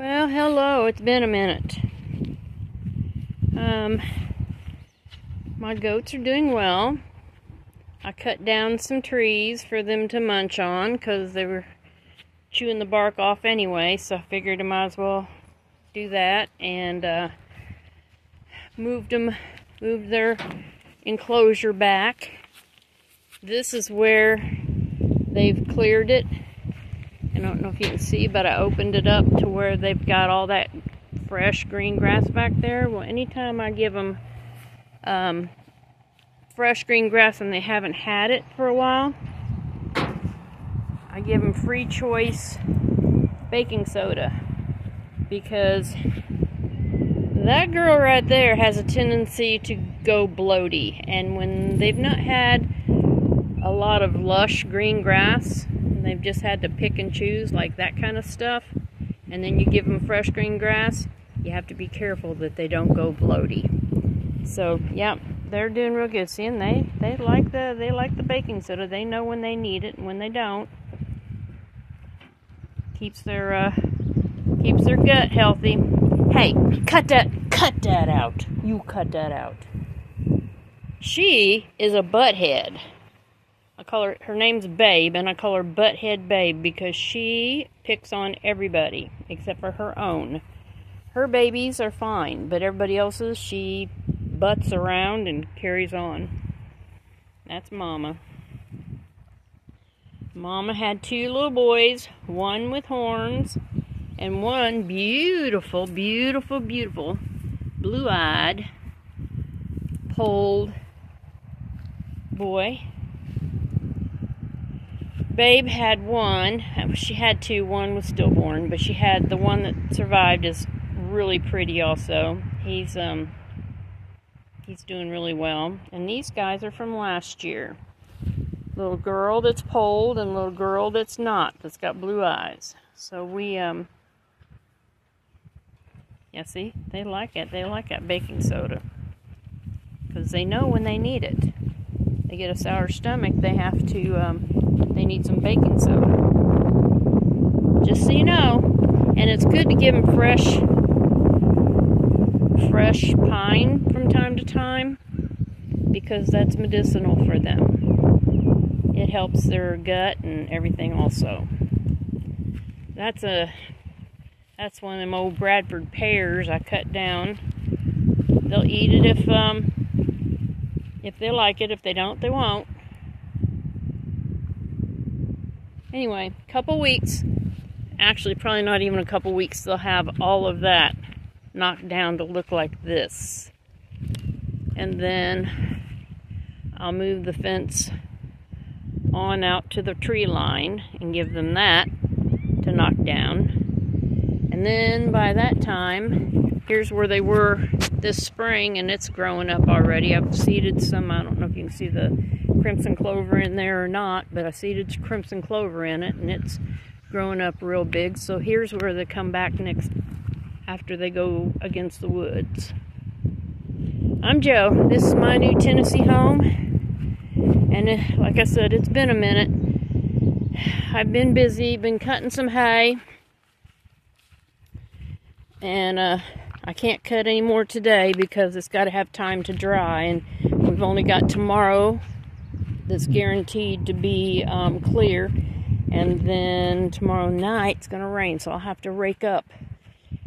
Well, hello, it's been a minute. My goats are doing well. I cut down some trees for them to munch on because they were chewing the bark off anyway, so I figured I might as well do that, and moved their enclosure back. This is where they've cleared it. I don't know if you can see, but I opened it up to where they've got all that fresh green grass back there. Well, anytime I give them fresh green grass and they haven't had it for a while, I give them free choice baking soda, because that girl right there has a tendency to go bloaty, and when they've not had a lot of lush green grass, they've just had to pick and choose like that kind of stuff, and then you give them fresh green grass, you have to be careful that they don't go bloaty. So yeah, they're doing real good. See, and they like the baking soda. They know when they need it and when they don't. Keeps their gut healthy. Hey, cut that out. You cut that out. She is a butthead. I call her name's Babe, and I call her Butthead Babe because she picks on everybody except for her own. Her babies are fine, but everybody else's, she butts around and carries on. That's Mama. Mama had two little boys, one with horns, and one beautiful, beautiful, beautiful, blue-eyed, polled boy. Babe had one. She had two. One was stillborn, but she had the one that survived is really pretty also. He's doing really well. And these guys are from last year. Little girl that's polled and little girl that's not, that's got blue eyes. So we yeah, see, they like it. They like that baking soda because they know when they need it. They get a sour stomach, they have to they need some baking soda. Just so you know. And it's good to give them fresh pine from time to time, because that's medicinal for them. It helps their gut and everything also. That's one of them old Bradford pears I cut down. They'll eat it if they like it. If they don't, they won't. Anyway, couple weeks, actually probably not even a couple weeks, they'll have all of that knocked down to look like this. And then I'll move the fence on out to the tree line and give them that to knock down. And then by that time, here's where they were this spring, and it's growing up already. I've seeded some, I don't know if you can see the crimson clover in there or not, but I seeded crimson clover in it, and it's growing up real big. So here's where they come back next after they go against the woods. I'm Joe. This is my new Tennessee home, and like I said, it's been a minute. I've been busy, been cutting some hay, and I can't cut any more today because it's got to have time to dry, and we've only got tomorrow that's guaranteed to be clear, and then tomorrow night it's going to rain, so I'll have to rake up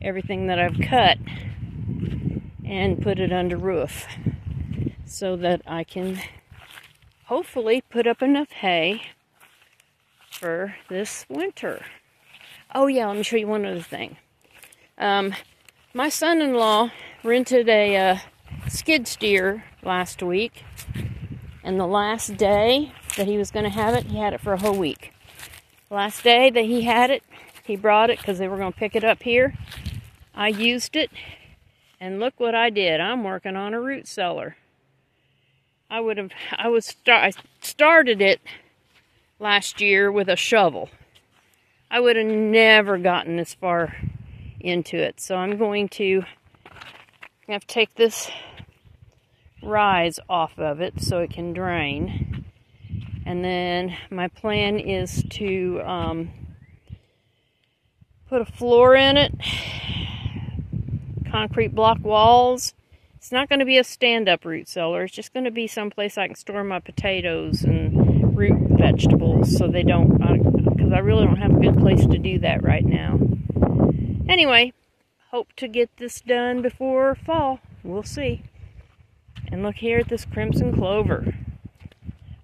everything that I've cut and put it under roof so that I can hopefully put up enough hay for this winter. Oh yeah, let me show you one other thing. My son-in-law rented a skid steer last week, and the last day that he was going to have it, he had it for a whole week. Last day that he had it, he brought it because they were going to pick it up here. I used it, and look what I did. I'm working on a root cellar. I started it last year with a shovel. I would have never gotten this far into it. So I'm going to have to take this rise off of it so it can drain. And then my plan is to Put a floor in it. Concrete block walls. It's not going to be a stand-up root cellar. It's just going to be someplace I can store my potatoes and root vegetables so they don't, because I really don't have a good place to do that right now. Anyway, hope to get this done before fall. We'll see. And look here at this crimson clover.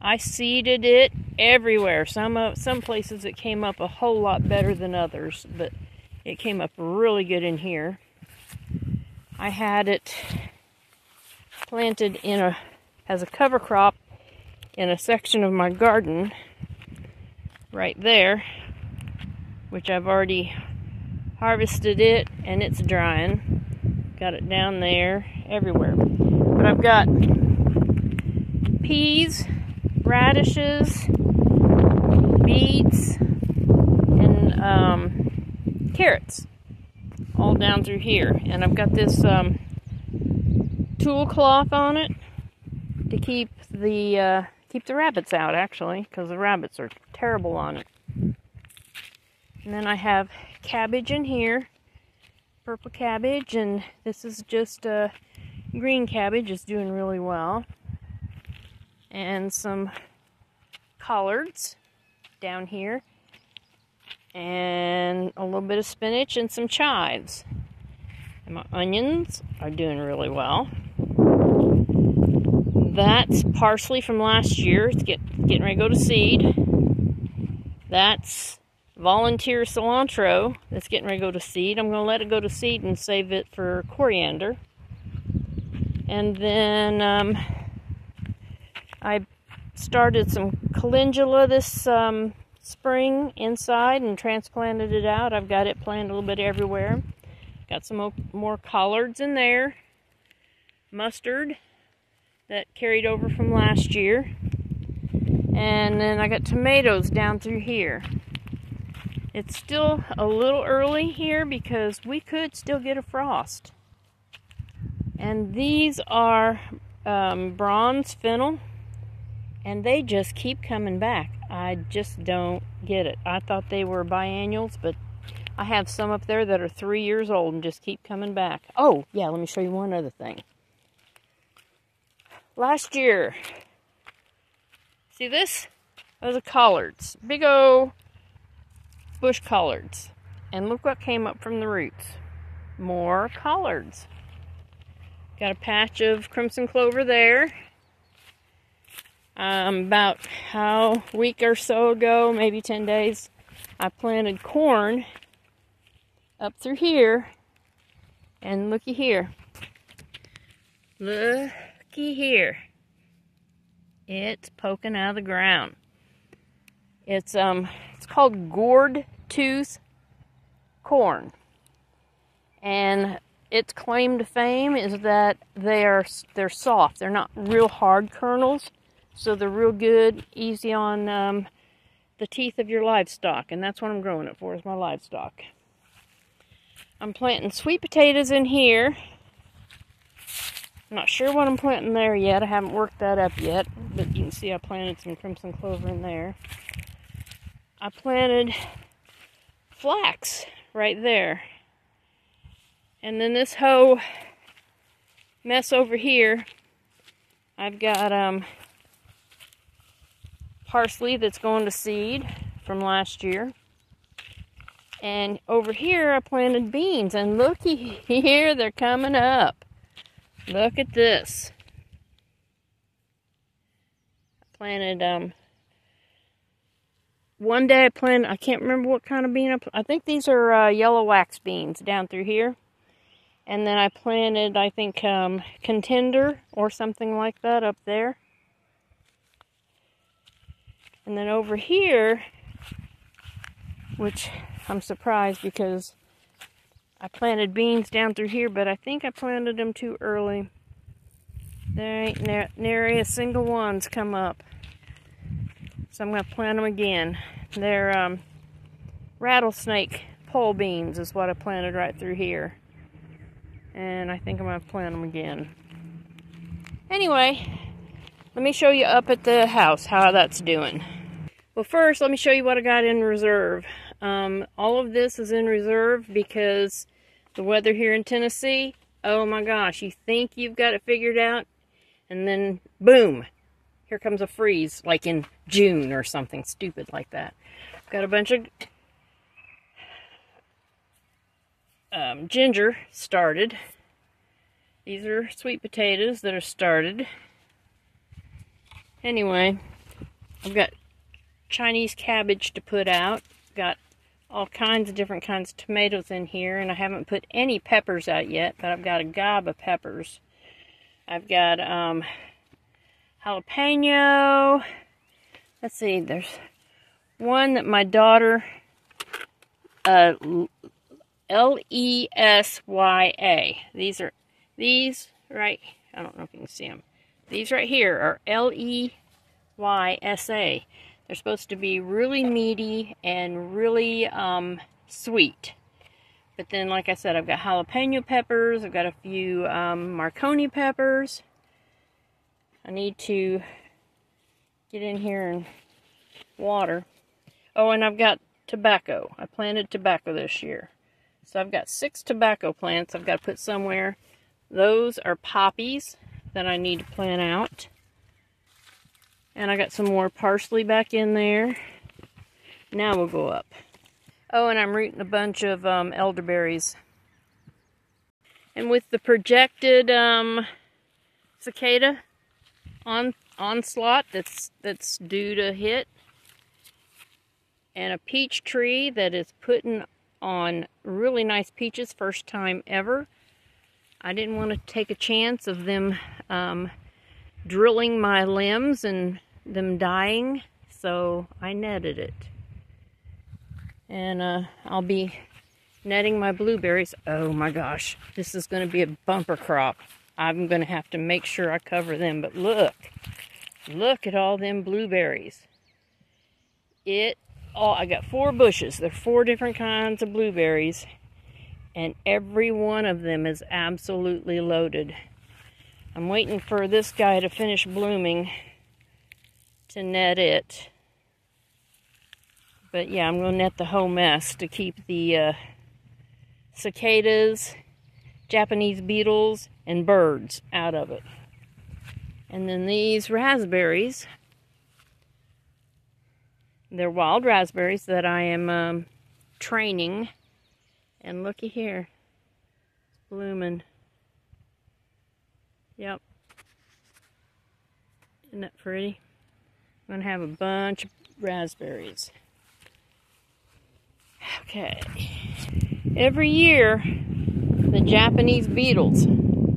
I seeded it everywhere. Some places it came up a whole lot better than others, but it came up really good in here. I had it planted as a cover crop in a section of my garden right there, which I've already harvested it, and it's drying. Got it down there, everywhere. But I've got peas, radishes, beets, and carrots all down through here. And I've got this tulle cloth on it to keep the rabbits out, actually, because the rabbits are terrible on it. And then I have cabbage in here, purple cabbage, and this is just green cabbage. It's doing really well. And some collards down here, and a little bit of spinach and some chives. And my onions are doing really well. That's parsley from last year. It's getting ready to go to seed. That's volunteer cilantro that's getting ready to go to seed. I'm going to let it go to seed and save it for coriander. And then I started some calendula this spring inside and transplanted it out. I've got it planted a little bit everywhere. Got some more collards in there. Mustard that carried over from last year. And then I got tomatoes down through here. It's still a little early here because we could still get a frost. And these are bronze fennel, and they just keep coming back. I just don't get it. I thought they were biennials, but I have some up there that are 3 years old and just keep coming back. Oh, yeah, let me show you one other thing. Last year, see this? Those are collards. Big old bush collards. And look what came up from the roots. More collards. Got a patch of crimson clover there. About a week or so ago, maybe 10 days, I planted corn up through here. And looky here. Looky here. It's poking out of the ground. It's called gourd tooth corn. And its claim to fame is that they're soft. They're not real hard kernels, so they're real good, easy on the teeth of your livestock. And that's what I'm growing it for, is my livestock. I'm planting sweet potatoes in here. I'm not sure what I'm planting there yet. I haven't worked that up yet, but you can see I planted some crimson clover in there. I planted flax right there. And then this whole mess over here, I've got parsley that's going to seed from last year. And over here I planted beans, and looky here, they're coming up. Look at this. I planted, one day I planted, I can't remember what kind of bean I think these are yellow wax beans down through here. And then I planted, I think, contender or something like that up there. And then over here, which I'm surprised because I planted beans down through here, but I think I planted them too early. There ain't nary a single one's come up. So I'm going to plant them again. They're rattlesnake pole beans is what I planted right through here. And I think I'm going to plant them again. Anyway, let me show you up at the house how that's doing. Well, first, let me show you what I got in reserve. All of this is in reserve because the weather here in Tennessee, oh my gosh, you think you've got it figured out, and then boom, here comes a freeze, like in June or something stupid like that. Got a bunch of ginger started. These are sweet potatoes that are started. Anyway, I've got Chinese cabbage to put out. Got all kinds of different kinds of tomatoes in here, and I haven't put any peppers out yet, but I've got a gob of peppers. I've got jalapeno. Let's see, there's one that my daughter, L-E-S-Y-A. These right, I don't know if you can see them. These right here are L-E-Y-S-A. They're supposed to be really meaty and really sweet. But then, like I said, I've got jalapeno peppers. I've got a few Marconi peppers. I need to get in here and water. Oh, and I've got tobacco. I planted tobacco this year. So I've got 6 tobacco plants I've got to put somewhere. Those are poppies that I need to plant out. And I got some more parsley back in there. Now we'll go up. Oh, and I'm rooting a bunch of elderberries. And with the projected cicada onslaught that's due to hit, and a peach tree that is putting on really nice peaches, first time ever, I didn't want to take a chance of them drilling my limbs and them dying, so I netted it. And I'll be netting my blueberries. Oh my gosh, this is going to be a bumper crop. I'm going to have to make sure I cover them, but look at all them blueberries. I got 4 bushes. There are 4 different kinds of blueberries, and every one of them is absolutely loaded. I'm waiting for this guy to finish blooming to net it. But yeah, I'm going to net the whole mess to keep the cicadas, Japanese beetles, and birds out of it. And then these raspberries, they're wild raspberries that I am training. And looky here, it's blooming. Yep. Isn't that pretty? I'm going to have a bunch of raspberries. Okay. Every year, the Japanese beetles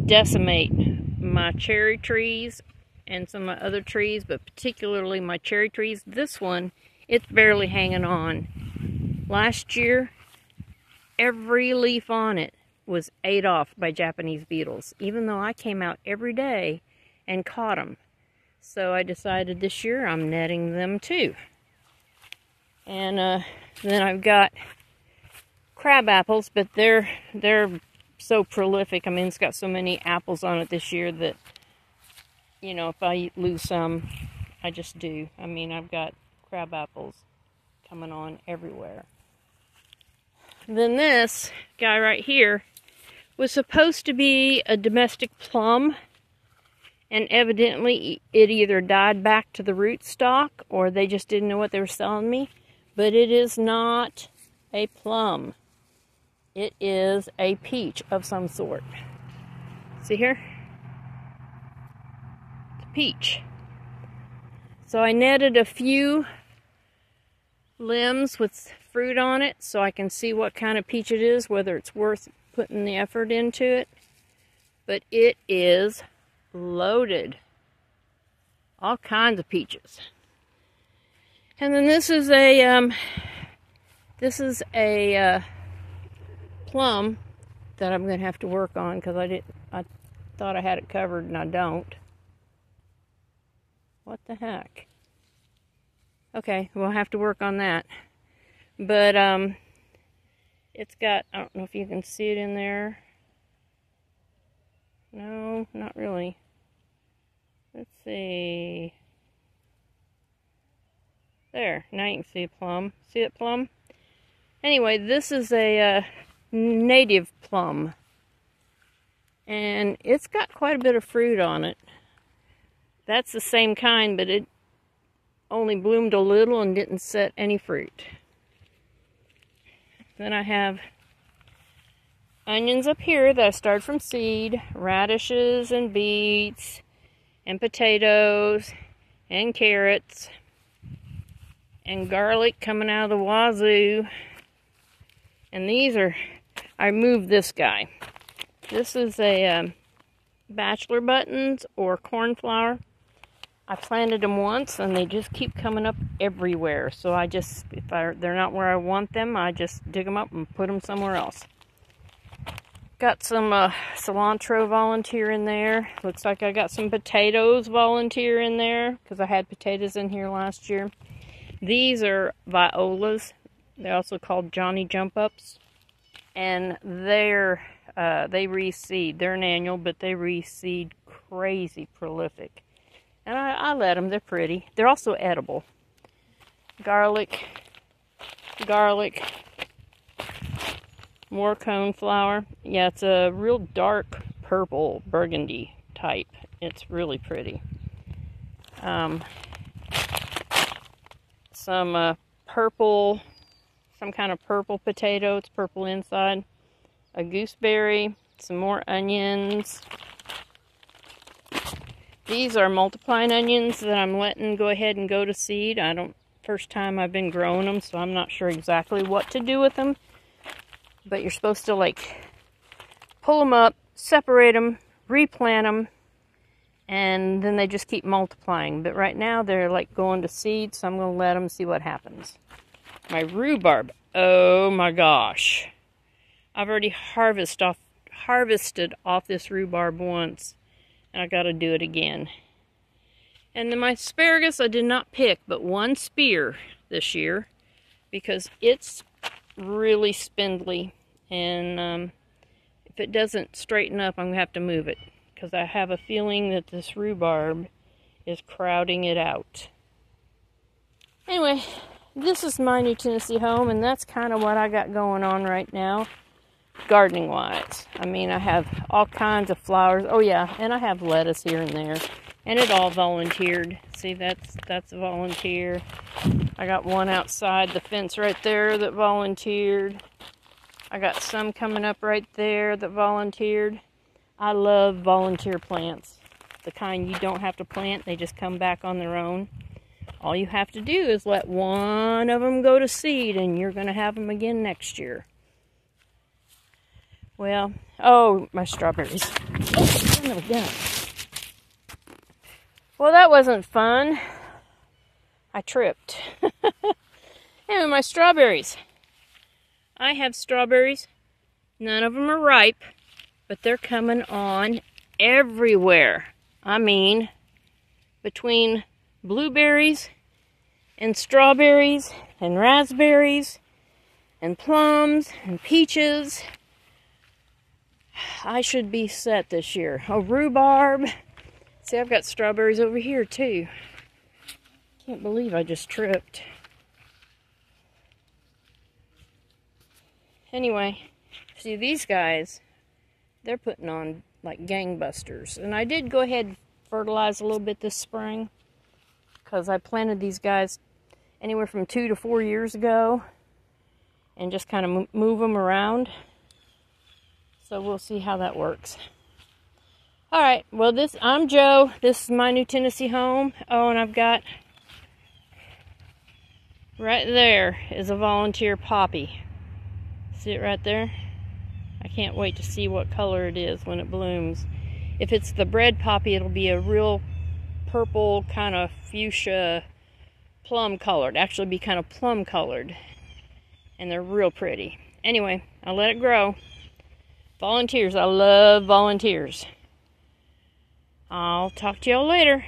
decimate my cherry trees and some of my other trees, but particularly my cherry trees. This one, it's barely hanging on. Last year, every leaf on it was ate off by Japanese beetles, even though I came out every day and caught them. So I decided this year I'm netting them too. And then I've got crab apples, but they're so prolific. I mean, it's got so many apples on it this year that, you know, if I lose some, I just do. I mean, I've got crab apples coming on everywhere. Then this guy right here was supposed to be a domestic plum, and evidently it either died back to the rootstock or they just didn't know what they were selling me. But it is not a plum. It is a peach of some sort. See here? It's a peach. So I netted a few limbs with fruit on it so I can see what kind of peach it is, whether it's worth putting the effort into it. But it is loaded. All kinds of peaches. And then this is a plum that I'm going to have to work on because I thought I had it covered and I don't. What the heck? Okay, we'll have to work on that. But it's got, I don't know if you can see it in there. No, not really. Let's see. There, now you can see a plum. See that plum? Anyway, this is a native plum. And it's got quite a bit of fruit on it. That's the same kind, but it only bloomed a little and didn't set any fruit. Then I have onions up here that I started from seed, radishes and beets, and potatoes, and carrots, and garlic coming out of the wazoo. And these are, I moved this guy. This is a bachelor buttons or cornflower. I planted them once and they just keep coming up everywhere. So I just, if they're not where I want them, I just dig them up and put them somewhere else. Got some cilantro volunteer in there. Looks like I got some potatoes volunteer in there because I had potatoes in here last year. These are violas. They're also called Johnny Jump Ups. And they reseed. They're an annual, but they reseed crazy prolific. And I let them. They're pretty. They're also edible. Garlic. More coneflower. Yeah, it's a real dark purple burgundy type. It's really pretty. Some purple, some kind of purple potato. It's purple inside. A gooseberry. Some more onions. These are multiplying onions that I'm letting go ahead and go to seed. First time I've been growing them, so I'm not sure exactly what to do with them. But you're supposed to like pull them up, separate them, replant them, and then they just keep multiplying. But right now they're like going to seed, so I'm going to let them see what happens. My rhubarb, oh my gosh. I've already harvested off this rhubarb once, and I got to do it again. And then my asparagus I did not pick but one spear this year because it's really spindly, and if it doesn't straighten up, I'm going to have to move it because I have a feeling that this rhubarb is crowding it out. Anyway, this is my new Tennessee home, and that's kind of what I got going on right now, gardening wise. I mean, I have all kinds of flowers. Oh yeah, and I have lettuce here and there, and it all volunteered. See, that's a volunteer. I got one outside the fence right there that volunteered. I got some coming up right there that volunteered. I love volunteer plants. The kind you don't have to plant, they just come back on their own. All you have to do is let one of them go to seed, and you're going to have them again next year. Well, oh, my strawberries. Oh, son of a gun. Well, that wasn't fun. I tripped. Anyway, my strawberries. I have strawberries. None of them are ripe, but they're coming on everywhere. I mean, between blueberries and strawberries and raspberries and plums and peaches, I should be set this year. Oh, rhubarb. See, I've got strawberries over here too. Can't believe I just tripped. Anyway, see, these guys, they're putting on like gangbusters. And I did go ahead and fertilize a little bit this spring because I planted these guys anywhere from 2 to 4 years ago and just kind of move them around. So we'll see how that works. All right, well, I'm Joe. This is my new Tennessee home. Oh, and I've got, right there is a volunteer poppy. See it right there? I can't wait to see what color it is when it blooms. If it's the bread poppy, it'll be a real purple, kind of fuchsia, plum colored. Actually be kind of plum colored. And they're real pretty. Anyway, I'll let it grow. Volunteers, I love volunteers. I'll talk to y'all later.